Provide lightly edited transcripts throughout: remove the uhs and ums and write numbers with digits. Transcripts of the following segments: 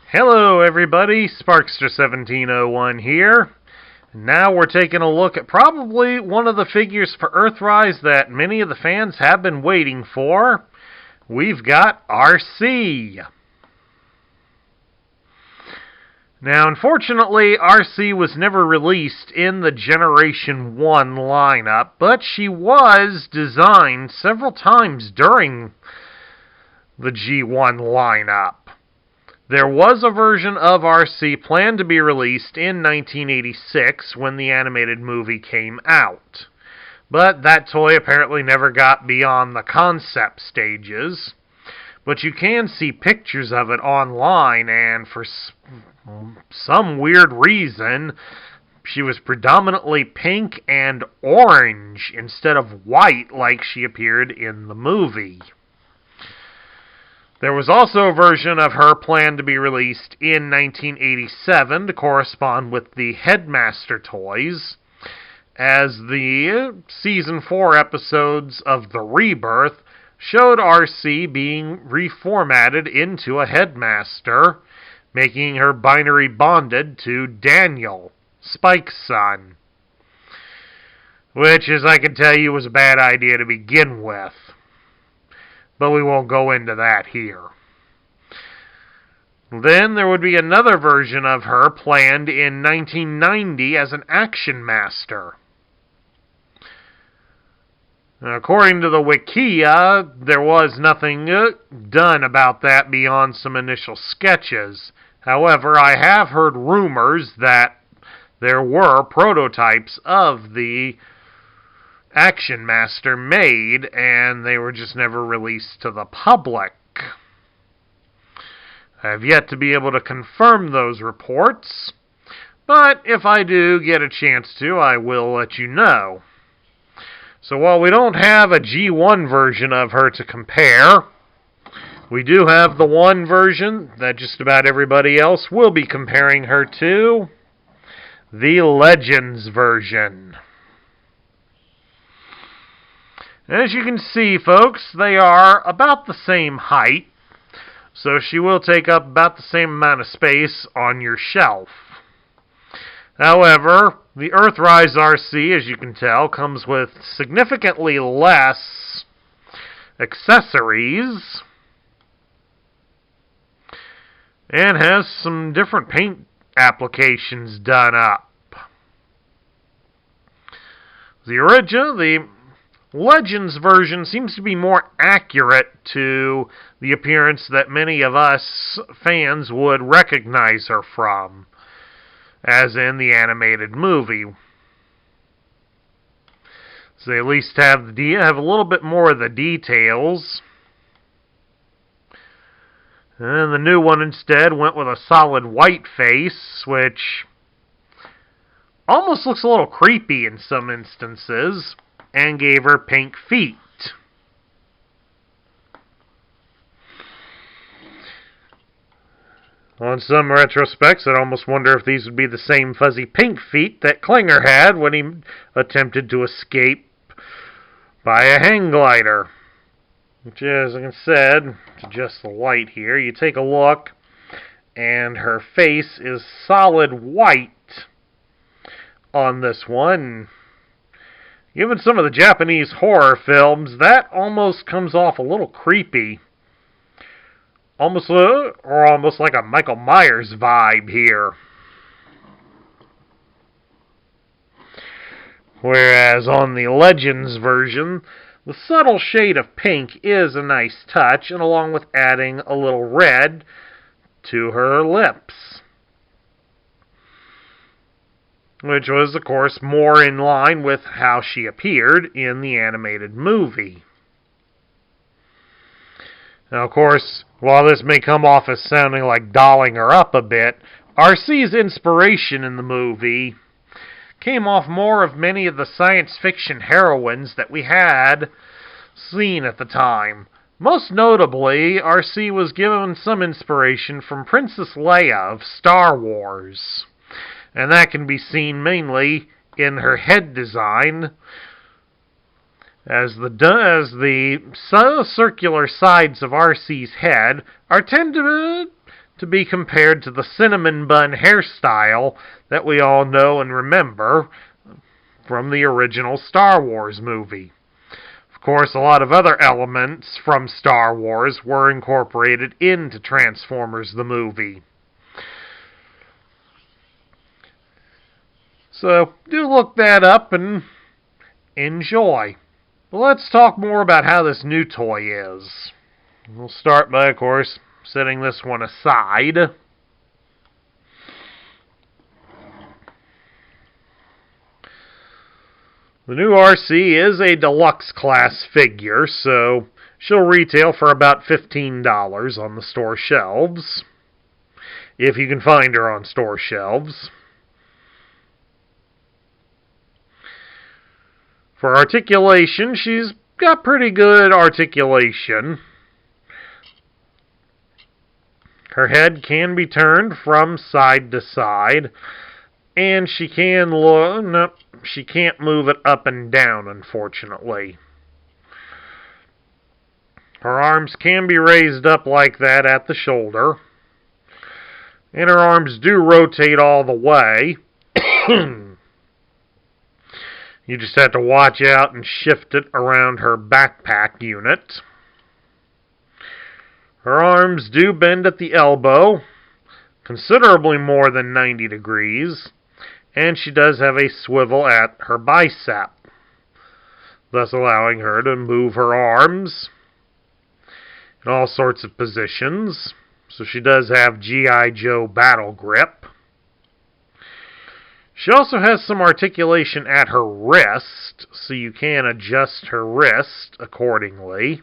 Hello everybody, Sparkster1701 here. Now we're taking a look at probably one of the figures for Earthrise that many of the fans have been waiting for. We've got Arcee. Now unfortunately, Arcee was never released in the Generation 1 lineup, but she was designed several times during the G1 lineup. There was a version of Arcee planned to be released in 1986 when the animated movie came out. But that toy apparently never got beyond the concept stages. But you can see pictures of it online, and for some weird reason, she was predominantly pink and orange instead of white like she appeared in the movie. There was also a version of her planned to be released in 1987 to correspond with the Headmaster toys, as the Season 4 episodes of The Rebirth showed Arcee being reformatted into a Headmaster, making her binary bonded to Daniel, Spike's son, which, as I can tell you, was a bad idea to begin with. But we won't go into that here. Then there would be another version of her planned in 1990 as an Action Master. According to the Wikia, there was nothing done about that beyond some initial sketches. However, I have heard rumors that there were prototypes of the Action Master made, and they were just never released to the public. I have yet to be able to confirm those reports, but if I do get a chance to, I will let you know. So while we don't have a G1 version of her to compare, we do have the one version that just about everybody else will be comparing her to, the Legends version. As you can see, folks, they are about the same height, so she will take up about the same amount of space on your shelf. However, the Earthrise Arcee, as you can tell, comes with significantly less accessories and has some different paint applications done up. The Legends version seems to be more accurate to the appearance that many of us fans would recognize her from, as in the animated movie. So they at least have a little bit more of the details. And the new one instead went with a solid white face, which almost looks a little creepy in some instances, and gave her pink feet. On some retrospects, I'd almost wonder if these would be the same fuzzy pink feet that Klinger had when he attempted to escape by a hang glider. Which, as I said, to adjust the light here, you take a look, and her face is solid white on this one. Given some of the Japanese horror films, that almost comes off a little creepy. Almost like a Michael Myers vibe here. Whereas on the Legends version, the subtle shade of pink is a nice touch, and along with adding a little red to her lips, which was, of course, more in line with how she appeared in the animated movie. Now, of course, while this may come off as sounding like dolling her up a bit, Arcee's inspiration in the movie came off more of many of the science fiction heroines that we had seen at the time. Most notably, Arcee was given some inspiration from Princess Leia of Star Wars, and that can be seen mainly in her head design, as the circular sides of Arcee's head tend to be compared to the cinnamon bun hairstyle that we all know and remember from the original Star Wars movie. Of course, a lot of other elements from Star Wars were incorporated into Transformers the movie. So, do look that up and enjoy. But let's talk more about how this new toy is. We'll start by, of course, setting this one aside. The new Arcee is a deluxe class figure, so she'll retail for about $15 on the store shelves, if you can find her on store shelves. For articulation, she's got pretty good articulation. Her head can be turned from side to side, and she can't move it up and down, unfortunately. Her arms can be raised up like that at the shoulder, and her arms do rotate all the way. You just have to watch out and shift it around her backpack unit. Her arms do bend at the elbow, considerably more than 90 degrees, and she does have a swivel at her bicep, thus allowing her to move her arms in all sorts of positions. So she does have G.I. Joe battle grip. She also has some articulation at her wrist, so you can adjust her wrist accordingly.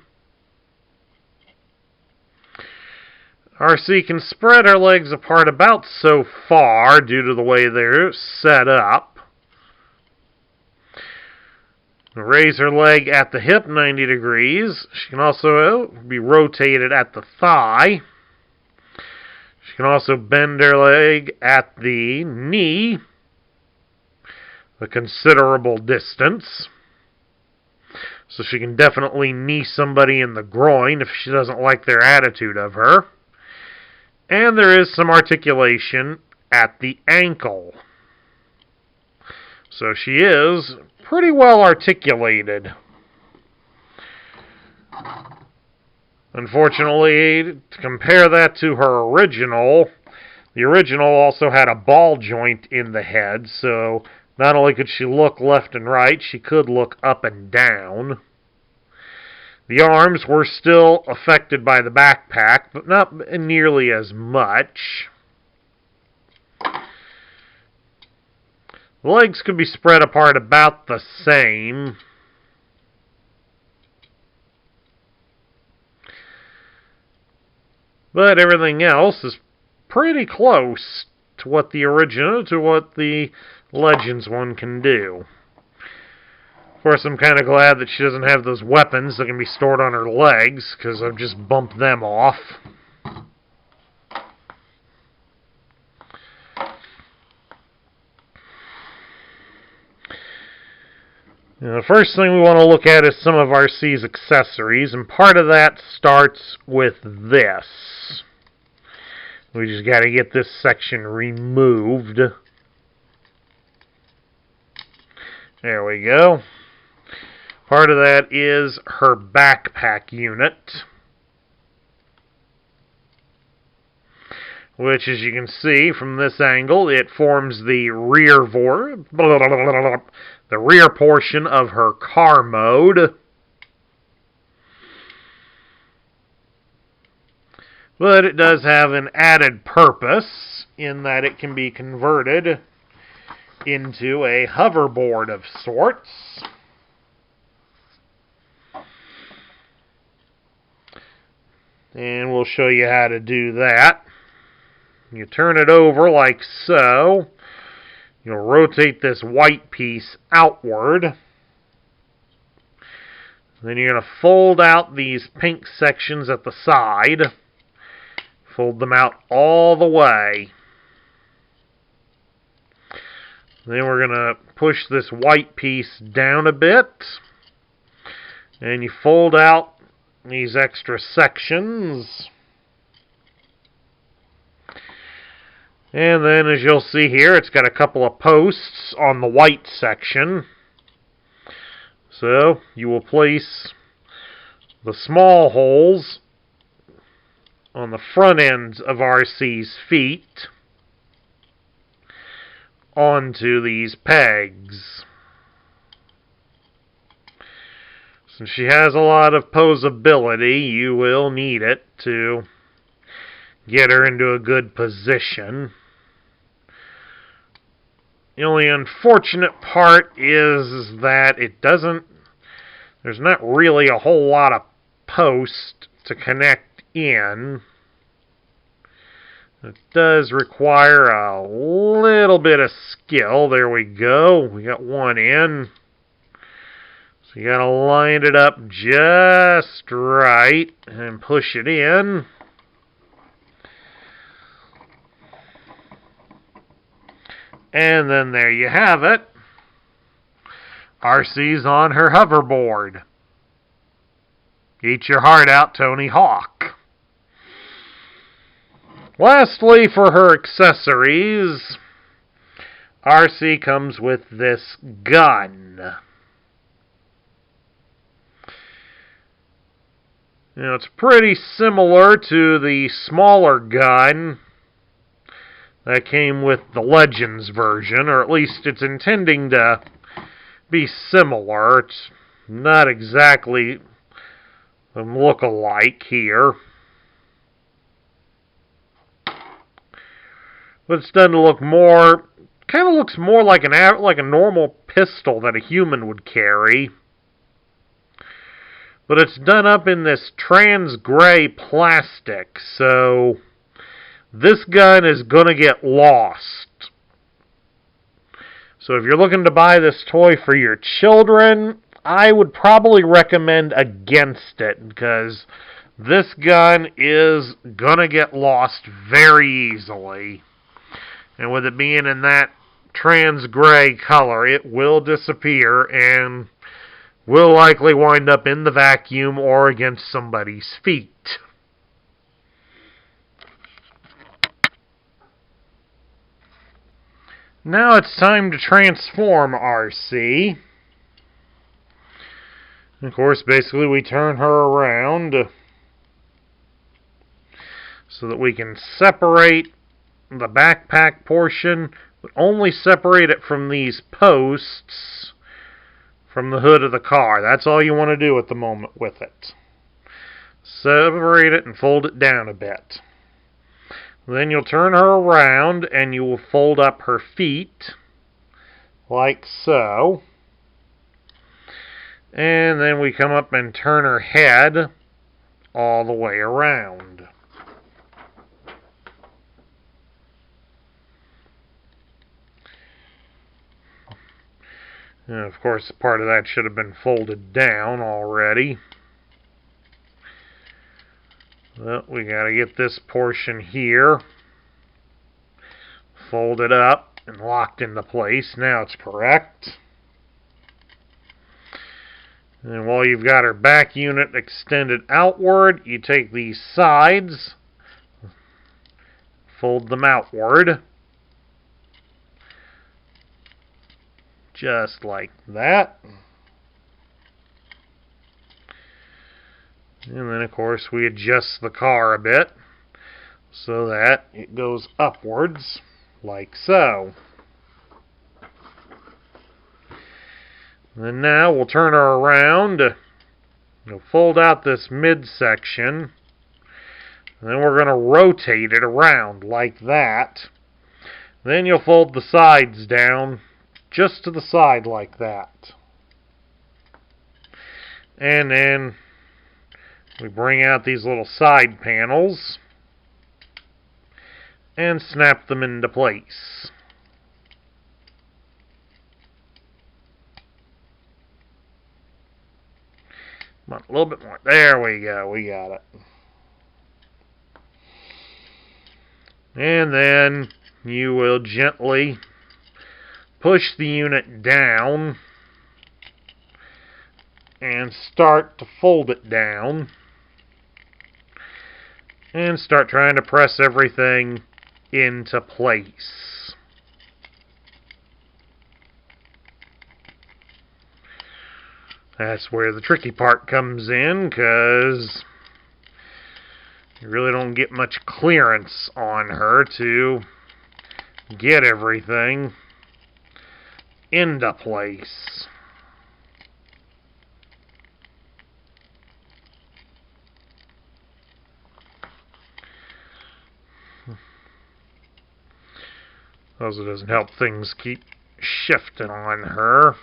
Arcee can spread her legs apart about so far due to the way they're set up. Raise her leg at the hip 90 degrees. She can also be rotated at the thigh. She can also bend her leg at the knee a considerable distance. So she can definitely knee somebody in the groin if she doesn't like their attitude of her. And there is some articulation at the ankle. So she is pretty well articulated. Unfortunately, to compare that to her original, the original also had a ball joint in the head, so not only could she look left and right, she could look up and down. The arms were still affected by the backpack, but not nearly as much. The legs could be spread apart about the same. But everything else is pretty close to what the original, to what the Legends one can do. Of course, I'm kind of glad that she doesn't have those weapons that can be stored on her legs, because I've just bumped them off. Now, the first thing we want to look at is some of Arcee's accessories, and part of that starts with this. We just got to get this section removed. There we go. Part of that is her backpack unit, which, as you can see from this angle, it forms the rear portion of her car mode. But it does have an added purpose in that it can be converted into a hoverboard of sorts. And we'll show you how to do that. You turn it over like so. You'll rotate this white piece outward. Then you're going to fold out these pink sections at the side. Fold them out all the way. Then we're going to push this white piece down a bit. And you fold out these extra sections. And then, as you'll see here, it's got a couple of posts on the white section. So, you will place the small holes on the front ends of Arcee's feet onto these pegs. Since she has a lot of posability, you will need it to get her into a good position. The only unfortunate part is that there's not really a whole lot of post to connect in. It does require a little bit of skill. There we go. We got one in. So you gotta line it up just right and push it in. And then there you have it. Arcee's on her hoverboard. Eat your heart out, Tony Hawk. Lastly, for her accessories, Arcee comes with this gun. Now, it's pretty similar to the smaller gun that came with the Legends version, or at least it's intending to be similar. It's not exactly a look-alike here, but it's done to look more, kind of looks more like a normal pistol that a human would carry. But it's done up in this trans gray plastic, so this gun is going to get lost. So if you're looking to buy this toy for your children, I would probably recommend against it, because this gun is going to get lost very easily. And with it being in that trans gray color, it will disappear and will likely wind up in the vacuum or against somebody's feet. Now it's time to transform Arcee. Of course, basically we turn her around so that we can separate the backpack portion, but only separate it from these posts from the hood of the car. That's all you want to do at the moment with it. Separate it and fold it down a bit. Then you'll turn her around and you will fold up her feet like so. And then we come up and turn her head all the way around. And of course, part of that should have been folded down already. Well, we got to get this portion here folded up and locked into place. Now it's correct. And while you've got her back unit extended outward, you take these sides, fold them outward, just like that. And then, of course, we adjust the car a bit so that it goes upwards, like so. And now we'll turn her around. We'll fold out this midsection. And then we're going to rotate it around like that. Then you'll fold the sides down just to the side like that. And then we bring out these little side panels and snap them into place. Come on, a little bit more. There we go. We got it. And then you will gently push the unit down and start to fold it down. And start trying to press everything into place. That's where the tricky part comes in, because you really don't get much clearance on her to get everything into place. Also doesn't help things keep shifting on her.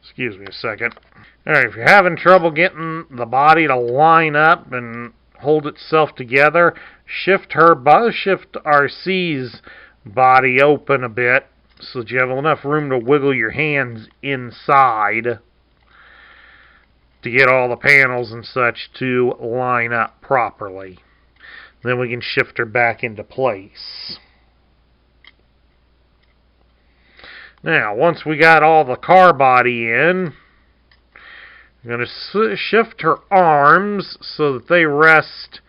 Excuse me a second. Alright, if you're having trouble getting the body to line up and hold itself together, shift Arcee's body open a bit so that you have enough room to wiggle your hands inside to get all the panels and such to line up properly. Then we can shift her back into place. Now, once we got all the car body in, I'm going to shift her arms so that they rest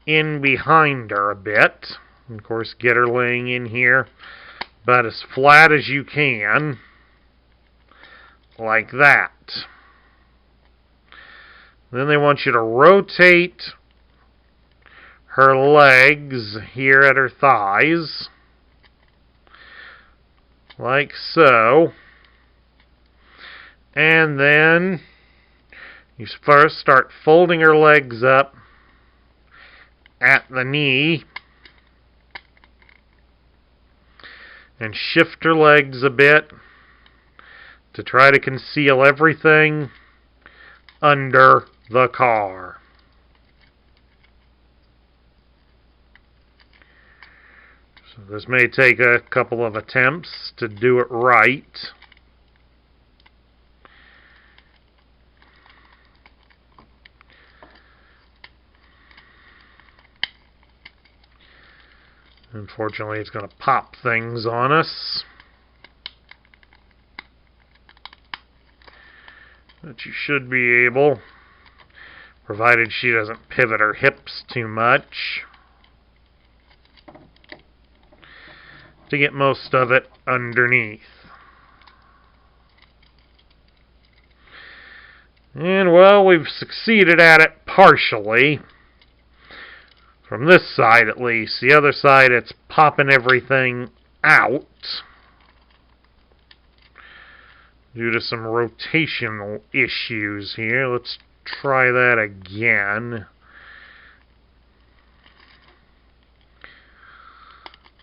in behind her a bit. And of course, get her laying in here about as flat as you can, like that. Then they want you to rotate her legs here at her thighs, like so. And then you first start folding her legs up at the knee and shift her legs a bit to try to conceal everything under the car. So this may take a couple of attempts to do it right. Unfortunately, it's going to pop things on us. But you should be able, provided she doesn't pivot her hips too much, to get most of it underneath. And, well, we've succeeded at it partially. From this side, at least. The other side, it's popping everything out due to some rotational issues here. Let's try that again.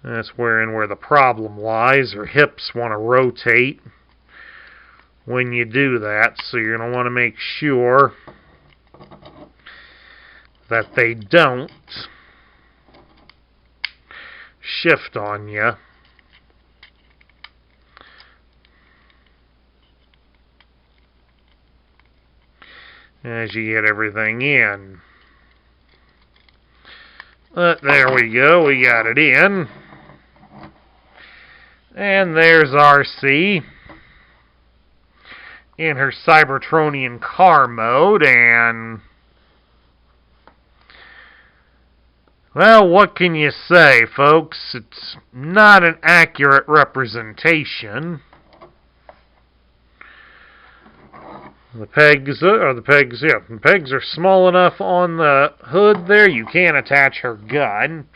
That's where the problem lies. Her hips want to rotate when you do that, so you're going to want to make sure that they don't shift on you. As you get everything in. But there we go, we got it in. And there's Arcee in her Cybertronian car mode, and well, what can you say, folks? It's not an accurate representation. The pegs are small enough on the hood there, you can attach her gun.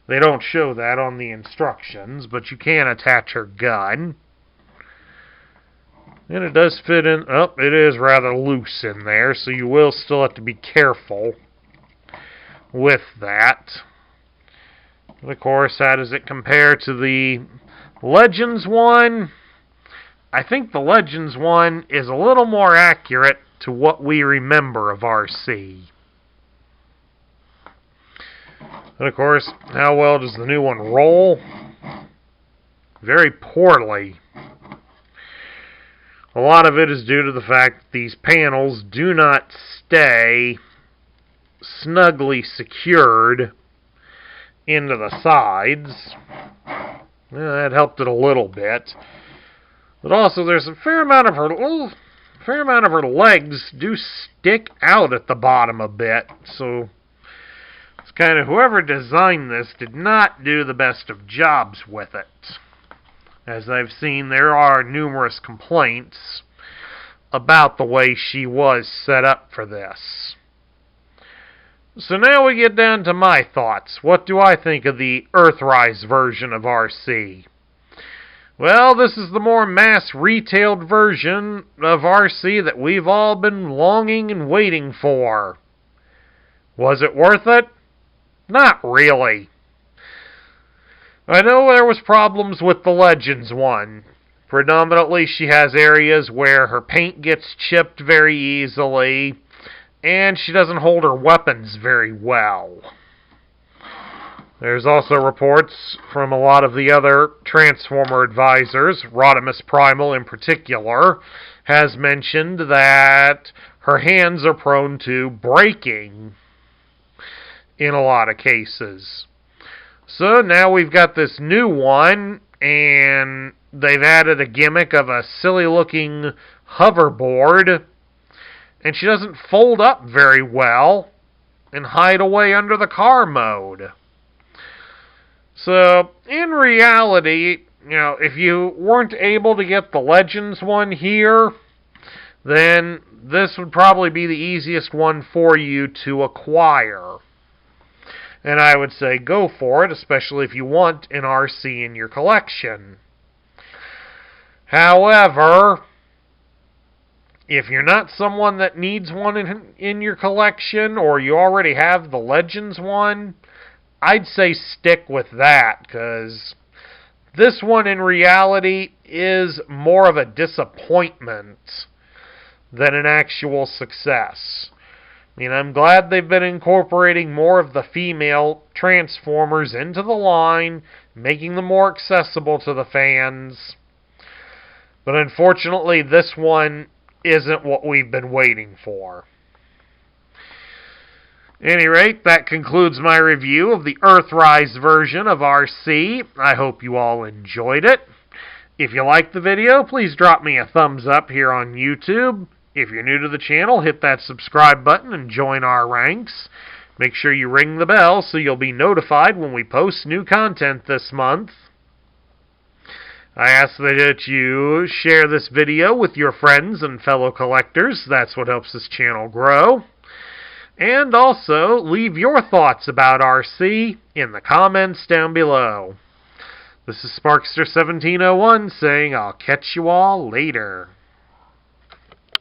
They don't show that on the instructions, but you can attach her gun. And it does fit in. Oh, it is rather loose in there, so you will still have to be careful with that. And of course, how does it compare to the Legends one? I think the Legends one is a little more accurate to what we remember of Arcee. And of course, how well does the new one roll? Very poorly. A lot of it is due to the fact that these panels do not stay snugly secured into the sides. Yeah, that helped it a little bit. But also, there's a fair amount of fair amount of her legs do stick out at the bottom a bit, so it's kind of whoever designed this did not do the best of jobs with it. As I've seen, there are numerous complaints about the way she was set up for this. So now we get down to my thoughts. What do I think of the Earthrise version of Arcee? Well, this is the more mass-retailed version of Arcee that we've all been longing and waiting for. Was it worth it? Not really. I know there was problems with the Legends one. Predominantly, she has areas where her paint gets chipped very easily, and she doesn't hold her weapons very well. There's also reports from a lot of the other Transformer advisors, Rodimus Primal in particular, has mentioned that her hands are prone to breaking in a lot of cases. So now we've got this new one, and they've added a gimmick of a silly-looking hoverboard, and she doesn't fold up very well and hide away under the car mode. So, in reality, if you weren't able to get the Legends one here, then this would probably be the easiest one for you to acquire. And I would say go for it, especially if you want an Arcee in your collection. However, if you're not someone that needs one in your collection, or you already have the Legends one, I'd say stick with that, because this one in reality is more of a disappointment than an actual success. I mean, I'm glad they've been incorporating more of the female Transformers into the line, making them more accessible to the fans. But unfortunately, this one isn't what we've been waiting for. At any rate, that concludes my review of the Earthrise version of Arcee. I hope you all enjoyed it. If you liked the video, please drop me a thumbs up here on YouTube. If you're new to the channel, hit that subscribe button and join our ranks. Make sure you ring the bell so you'll be notified when we post new content this month. I ask that you share this video with your friends and fellow collectors. That's what helps this channel grow. And also, leave your thoughts about Arcee in the comments down below. This is Sparkster1701 saying I'll catch you all later.